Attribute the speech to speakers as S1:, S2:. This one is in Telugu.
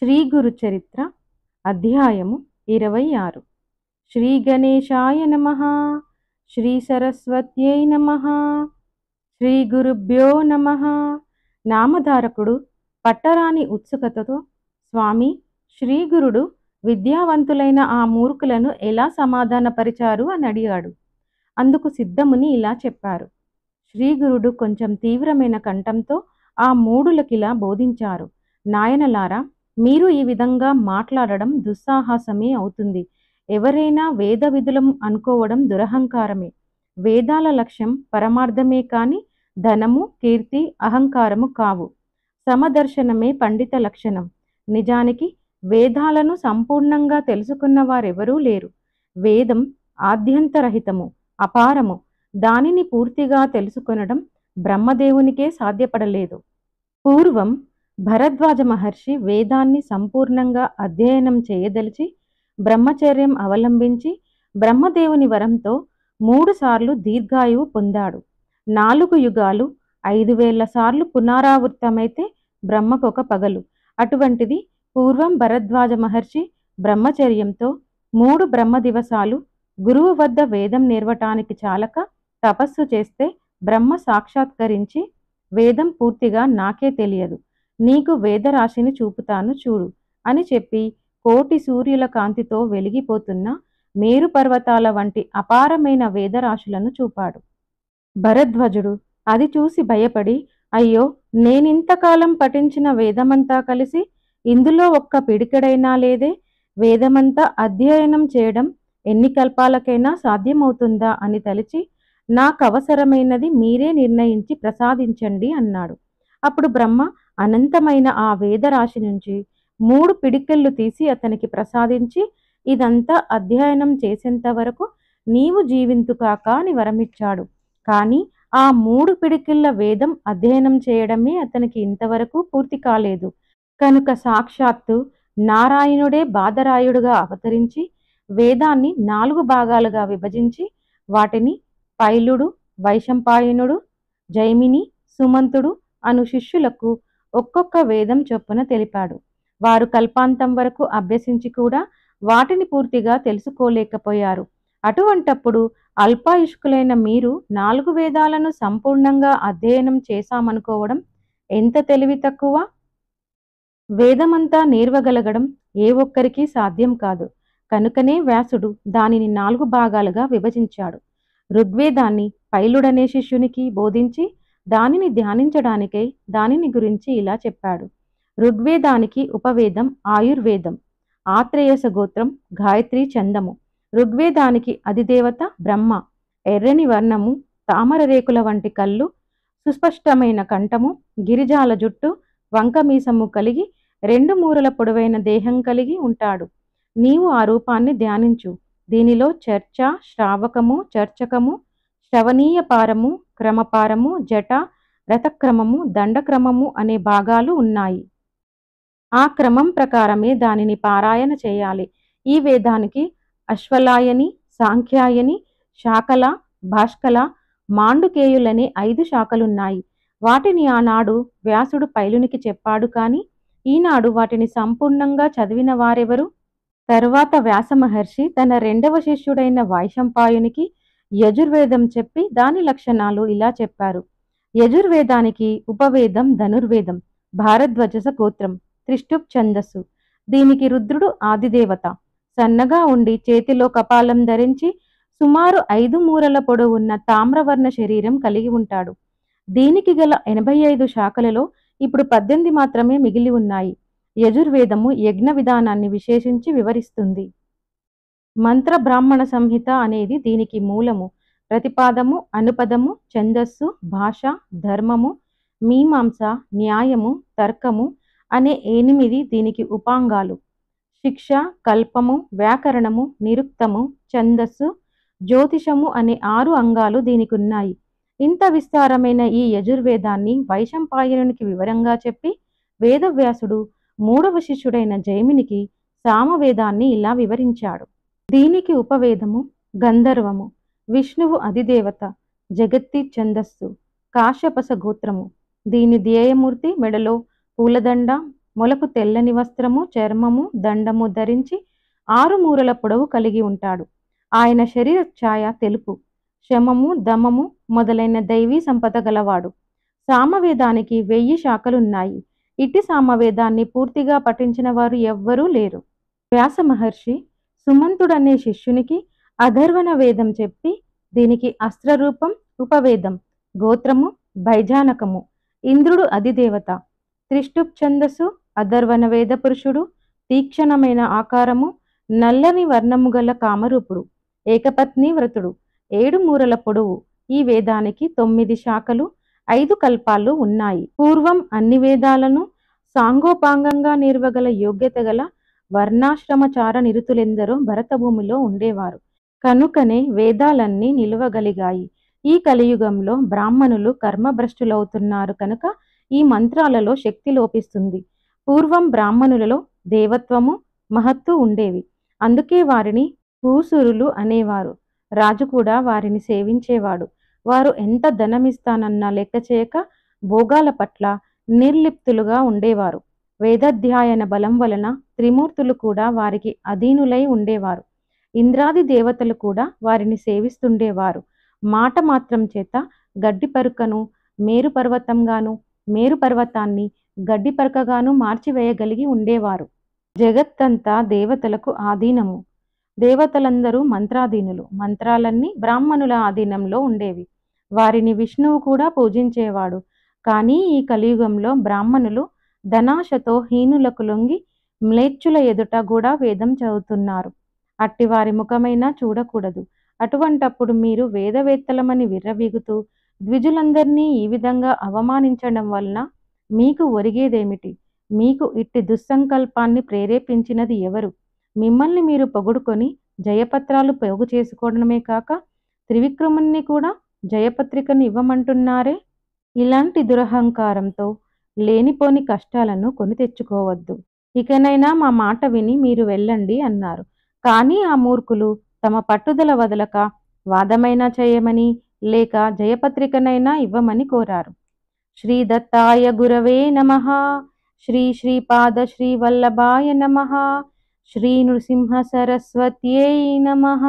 S1: శ్రీ గురు చరిత్ర అధ్యాయము 26. శ్రీ గణేశాయ నమః. శ్రీ సరస్వత్యై నమః. శ్రీ గురుభ్యో నమః. నామధారకుడు పట్టరాని ఉత్సుకతతో, స్వామి, శ్రీ గురుడు విద్యావంతులైన ఆ మూర్ఖులను ఎలా సమాధానపరిచారు అని అడిగాడు. అందుకు సిద్ధముని ఇలా చెప్పారు. శ్రీగురుడు కొంచెం తీవ్రమైన కంఠంతో ఆ మూఢులకిలా బోధించారు. నాయనలారా, మీరు ఈ విధంగా మాట్లాడడం దుస్సాహసమే అవుతుంది. ఎవరైనా వేద విధులం అనుకోవడం దురహంకారమే. వేదాల లక్ష్యం పరమార్థమే కాని ధనము, కీర్తి, అహంకారము కావు. సమదర్శనమే పండిత లక్షణం. నిజానికి వేదాలను సంపూర్ణంగా తెలుసుకున్న వారెవరూ లేరు. వేదం ఆద్యంతరహితము, అపారము. దానిని పూర్తిగా తెలుసుకొనడం బ్రహ్మదేవునికే సాధ్యపడలేదు. పూర్వం భరద్వాజ మహర్షి వేదాన్ని సంపూర్ణంగా అధ్యయనం చేయదలిచి బ్రహ్మచర్యం అవలంబించి బ్రహ్మదేవుని వరంతో 3 సార్లు దీర్ఘాయువు పొందాడు. 4 యుగాలు 5,000 సార్లు పునరావృతమైతే బ్రహ్మకొక పగలు. అటువంటిది పూర్వం భరద్వాజ మహర్షి బ్రహ్మచర్యంతో 3 బ్రహ్మ దివసాలు గురువు వద్ద వేదం నేర్వటానికి చాలక తపస్సు చేస్తే బ్రహ్మ సాక్షాత్కరించి, వేదం పూర్తిగా నాకే తెలియదు, నీకు వేదరాశిని చూపుతాను చూడు అని చెప్పి కోటి సూర్యుల కాంతితో వెలిగిపోతున్న మేరు పర్వతాల వంటి అపారమైన వేదరాశులను చూపాడు. భరద్వాజుడు అది చూసి భయపడి, అయ్యో, నేనింతకాలం పఠించిన వేదమంతా కలిసి ఇందులో ఒక్క పిడికెడైనా లేదే, వేదమంతా అధ్యయనం చేయడం ఎన్ని కల్పాలకైనా సాధ్యమవుతుందా అని తలిచి, నాకవసరమైనది మీరే నిర్ణయించి ప్రసాదించండి అన్నాడు. అప్పుడు బ్రహ్మ అనంతమైన ఆ వేదరాశి నుంచి 3 పిడికెళ్ళు తీసి అతనికి ప్రసాదించి, ఇదంతా అధ్యయనం చేసేంత వరకు నీవు జీవింతుకాక అని వరమిచ్చాడు. కానీ ఆ 3 పిడికిళ్ల వేదం అధ్యయనం చేయడమే అతనికి ఇంతవరకు పూర్తి కాలేదు. కనుక సాక్షాత్తు నారాయణుడే బాదరాయుడుగా అవతరించి వేదాన్ని 4 భాగాలుగా విభజించి వాటిని పైలుడు, వైశంపాయనుడు, జైమిని, సుమంతుడు అను శిష్యులకు ఒక్కొక్క వేదం చొప్పున తెలిపాడు. వారు కల్పాంతం వరకు అభ్యసించి కూడా వాటిని పూర్తిగా తెలుసుకోలేకపోయారు. అటువంటప్పుడు అల్పాయుష్కులైన మీరు 4 వేదాలను సంపూర్ణంగా అధ్యయనం చేశామనుకోవడం ఎంత తెలివి తక్కువ! వేదమంతా నేర్వగలగడం ఏ ఒక్కరికి సాధ్యం కాదు. కనుకనే వ్యాసుడు దానిని 4 భాగాలుగా విభజించాడు. ఋగ్వేదాన్ని పైలుడనే శిష్యునికి బోధించి దానిని ధ్యానించడానికై దానిని గురించి ఇలా చెప్పాడు. ఋగ్వేదానికి ఉపవేదం ఆయుర్వేదం, ఆత్రేయస గోత్రం, గాయత్రి ఛందము. ఋగ్వేదానికి అధిదేవత బ్రహ్మ, ఎర్రని వర్ణము, తామర రేకుల వంటి కళ్ళు, సుస్పష్టమైన కంఠము, గిరిజాల జుట్టు, వంకమీసము కలిగి 2 మూరల పొడవైన దేహం కలిగి ఉంటాడు. నీవు ఆ రూపాన్ని ధ్యానించు. దీనిలో చర్చ, శ్రావకము, చర్చకము, శ్రవణీయపారము, క్రమపారము, జట, రథక్రమము, దండక్రమము అనే భాగాలు ఉన్నాయి. ఆ క్రమం ప్రకారమే దానిని పారాయణ చేయాలి. ఈ వేదానికి అశ్వలాయని, సాంఖ్యాయని, శాకల, భాష్కల, మాండుకేయులనే 5 శాఖలున్నాయి. వాటిని ఆనాడు వ్యాసుడు పైలునికి చెప్పాడు. కాని ఈనాడు వాటిని సంపూర్ణంగా చదివిన వారెవరు? తరువాత వ్యాసమహర్షి తన 2వ శిష్యుడైన వైశంపాయునికి యజుర్వేదం చెప్పి దాని లక్షణాలు ఇలా చెప్పారు. యజుర్వేదానికి ఉపవేదం ధనుర్వేదం, భారద్వజస గోత్రం, త్రిష్టుప్ ఛందస్సు. దీనికి రుద్రుడు ఆదిదేవత. సన్నగా ఉండి చేతిలో కపాలం ధరించి సుమారు 5 మూరల పొడవున్న తామ్రవర్ణ శరీరం కలిగి ఉంటాడు. దీనికి గల 85 శాఖలలో ఇప్పుడు 18 మాత్రమే మిగిలి ఉన్నాయి. యజుర్వేదము యజ్ఞ విధానాన్ని విశేషించి వివరిస్తుంది. మంత్ర బ్రాహ్మణ సంహిత అనేది దీనికి మూలము. ప్రతిపాదము, అనుపదము, ఛందస్సు, భాష, ధర్మము, మీమాంస, న్యాయము, తర్కము అనే 8 దీనికి ఉపాంగాలు. శిక్ష, కల్పము, వ్యాకరణము, నిరుక్తము, ఛందస్సు, జ్యోతిషము అనే 6 అంగాలు దీనికి ఉన్నాయి. ఇంత విస్తారమైన ఈ యజుర్వేదాన్ని వైశంపాయనునికి వివరంగా చెప్పి వేదవ్యాసుడు 3వ శిష్యుడైన జైమినికి సామవేదాన్ని ఇలా వివరించాడు. దీనికి ఉపవేదము గంధర్వము, విష్ణువు అధిదేవత, జగత్తి ఛందస్సు, కాశ్యపస గోత్రము. దీని ధ్యేయమూర్తి మెడలో పూలదండ, మొలకు తెల్లని వస్త్రము, చర్మము, దండము ధరించి 6 మూరల పొడవు కలిగి ఉంటాడు. ఆయన శరీర ఛాయ తెలుపు, శమము, దమము మొదలైన దైవీ సంపద గలవాడు. సామవేదానికి 1000 శాఖలున్నాయి. ఇట్టి సామవేదాన్ని పూర్తిగా పఠించిన వారు ఎవ్వరూ లేరు. వ్యాస మహర్షి సుమంతుడనే శిష్యునికి అధర్వణ వేదం చెప్పి దీనికి అస్త్రరూపం ఉపవేదం, గోత్రము భైజానకము, ఇంద్రుడు అధిదేవత, త్రిష్టుప్ ఛందస్సు, అధర్వణ వేద పురుషుడు, తీక్షణమైన ఆకారము, నల్లని వర్ణము గల కామరూపుడు, ఏకపత్ని వ్రతుడు, 7 మూరల పొడవు. ఈ వేదానికి 9 శాఖలు, 5 కల్పాలు ఉన్నాయి. పూర్వం అన్ని వేదాలను సాంగోపాంగంగా నిర్వగల యోగ్యత గల వర్ణాశ్రమచార నిరుతులెందరో భరతభూమిలో ఉండేవారు. కనుకనే వేదాలన్నీ నిలువగలిగాయి. ఈ కలియుగంలో బ్రాహ్మణులు కర్మభ్రష్టులవుతున్నారు కనుక ఈ మంత్రాలలో శక్తి లోపిస్తుంది. పూర్వం బ్రాహ్మణులలో దేవత్వము, మహత్తు ఉండేవి. అందుకే వారిని భూసురులు అనేవారు. రాజు కూడా వారిని సేవించేవాడు. వారు ఎంత ధనమిస్తానన్నా లెక్క చేయక భోగాల పట్ల నిర్లిప్తులుగా ఉండేవారు. వేదాధ్యాయన బలం వలన త్రిమూర్తులు కూడా వారికి అధీనులై ఉండేవారు. ఇంద్రాది దేవతలు కూడా వారిని సేవిస్తుండేవారు. మాట మాత్రం చేత గడ్డి పరుకను మేరు పర్వతంగాను, మేరు పర్వతాన్ని గడ్డి పరకగాను మార్చివేయగలిగి ఉండేవారు. జగత్తంతా దేవతలకు ఆధీనము. దేవతలందరూ మంత్రాధీనులు. మంత్రాలన్నీ బ్రాహ్మణుల ఆధీనంలో ఉండేవి. వారిని విష్ణువు కూడా పూజించేవాడు. కానీ ఈ కలియుగంలో బ్రాహ్మణులు ధనాశతో హీనులకు లొంగి మ్లేచ్చుల ఎదుట కూడా వేదం చదువుతున్నారు. అట్టి వారి ముఖమైనా చూడకూడదు. అటువంటప్పుడు మీరు వేదవేత్తలమని విర్రవీగుతూ ద్విజులందరినీ ఈ విధంగా అవమానించడం వలన మీకు ఒరిగేదేమిటి? మీకు ఇట్టి దుస్సంకల్పాన్ని ప్రేరేపించినది ఎవరు? మిమ్మల్ని మీరు పొగుడుకొని జయపత్రాలు పోగు చేసుకోవడమే కాక త్రివిక్రముణ్ణి కూడా జయపత్రికను ఇవ్వమంటున్నారే. ఇలాంటి దురహంకారంతో లేనిపోని కష్టాలను కొని తెచ్చుకోవద్దు. ఇకనైనా మా మాట విని మీరు వెళ్ళండి అన్నారు. కానీ ఆ మూర్ఖులు తమ పట్టుదల వదలక వాదమైనా చేయమని లేక జయపత్రికనైనా ఇవ్వమని కోరారు. శ్రీ దత్తాయ గురవే నమః. శ్రీ శ్రీపాద శ్రీ వల్లభాయ నమః. శ్రీ నృసింహ సరస్వత్యై నమః.